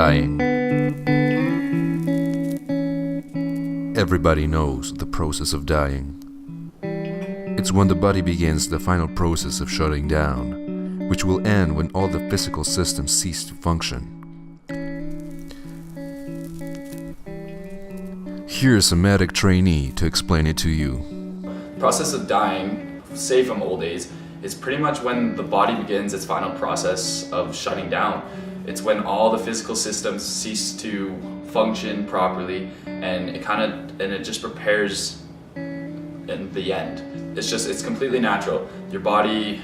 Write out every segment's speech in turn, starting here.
Dying. Everybody knows the process of dying. It's when the body begins the final process of shutting down, which will end when all the physical systems cease to function. Here's a medic trainee to explain it to you. The process of dying, say from old age, is pretty much when the body begins its final process of shutting down. It's when all the physical systems cease to function properly, and it just prepares in the end. It's completely natural. Your body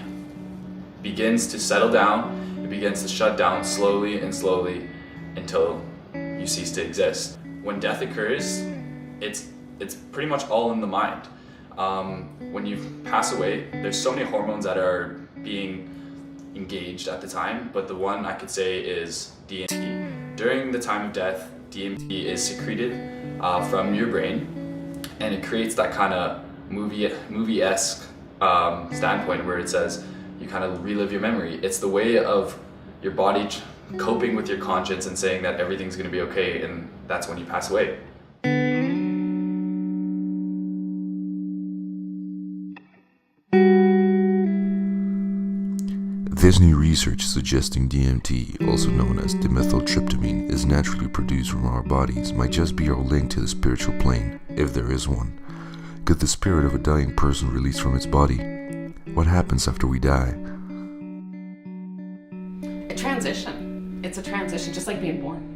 begins to settle down, it begins to shut down slowly and slowly until you cease to exist. When death occurs, it's pretty much all in the mind. When you pass away, there's so many hormones that are being engaged at the time, but the one I could say is DMT. During the time of death, DMT is secreted from your brain, and it creates that kind of movie-esque standpoint where it says you kind of relive your memory. It's the way of your body coping with your conscience and saying that everything's going to be okay, and that's when you pass away. This new research suggesting DMT, also known as dimethyltryptamine, is naturally produced from our bodies might just be our link to the spiritual plane, if there is one. Could the spirit of a dying person release from its body? What happens after we die? A transition. It's a transition, just like being born.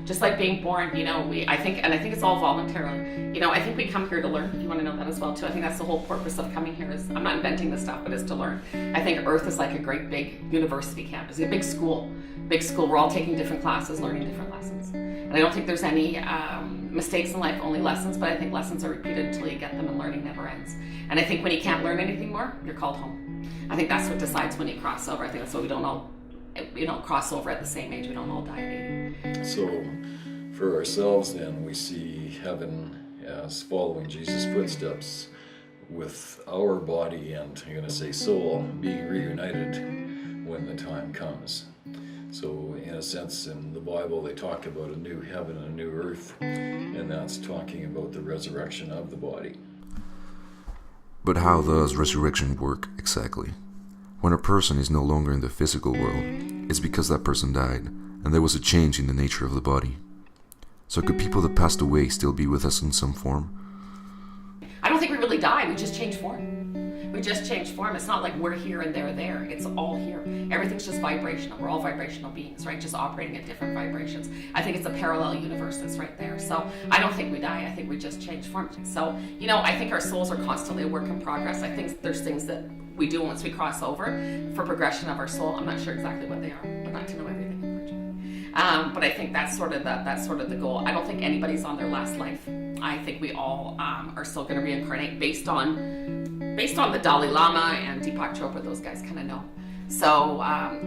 Just like being born, I think it's all voluntarily. I think we come here to learn. You want to know that as well too. I think that's the whole purpose of coming here is, I'm not inventing this stuff, but is to learn. I think Earth is like a great big university campus, a big school. We're all taking different classes, learning different lessons. And I don't think there's any mistakes in life, only lessons, but I think lessons are repeated until you get them, and learning never ends. And I think when you can't learn anything more, you're called home. I think that's what decides when you cross over. I think that's why we don't all cross over at the same age. We don't all die at 80. So for ourselves then, we see heaven as following Jesus' footsteps with our body and, I'm going to say soul, being reunited when the time comes. So in a sense, in the Bible they talk about a new heaven and a new earth, and that's talking about the resurrection of the body. But how does resurrection work exactly? When a person is no longer in the physical world, it's because that person died, and there was a change in the nature of the body. So could people that passed away still be with us in some form? I don't think we really die, we just change form. We just change form. It's not like we're here and they're there. It's all here. Everything's just vibrational. We're all vibrational beings, right? Just operating at different vibrations. I think it's a parallel universe that's right there. So I don't think we die. I think we just change form. So, I think our souls are constantly a work in progress. I think there's things that we do once we cross over for progression of our soul. I'm not sure exactly what they are, but not to know everything. But I think that's sort of the goal. I don't think anybody's on their last life. I think we all are still going to reincarnate based on the Dalai Lama and Deepak Chopra. Those guys kind of know. So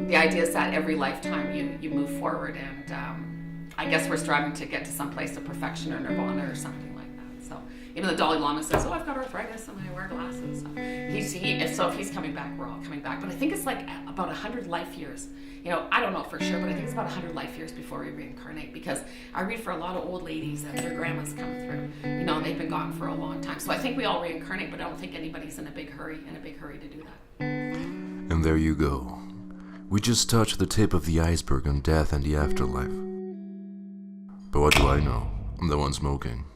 the idea is that every lifetime you move forward, and I guess we're striving to get to some place of perfection or nirvana or something like that. So even the Dalai Lama says, "Oh, I've got arthritis and I wear glasses." So if he's coming back, we're all coming back. But I think it's like about 100 life years. I don't know for sure, but I think it's about 100 life years before we reincarnate, because I read for a lot of old ladies and their grandmas come through. They've been gone for a long time. So I think we all reincarnate, but I don't think anybody's in a big hurry to do that. And there you go. We just touched the tip of the iceberg on death and the afterlife. But what do I know? I'm the one smoking.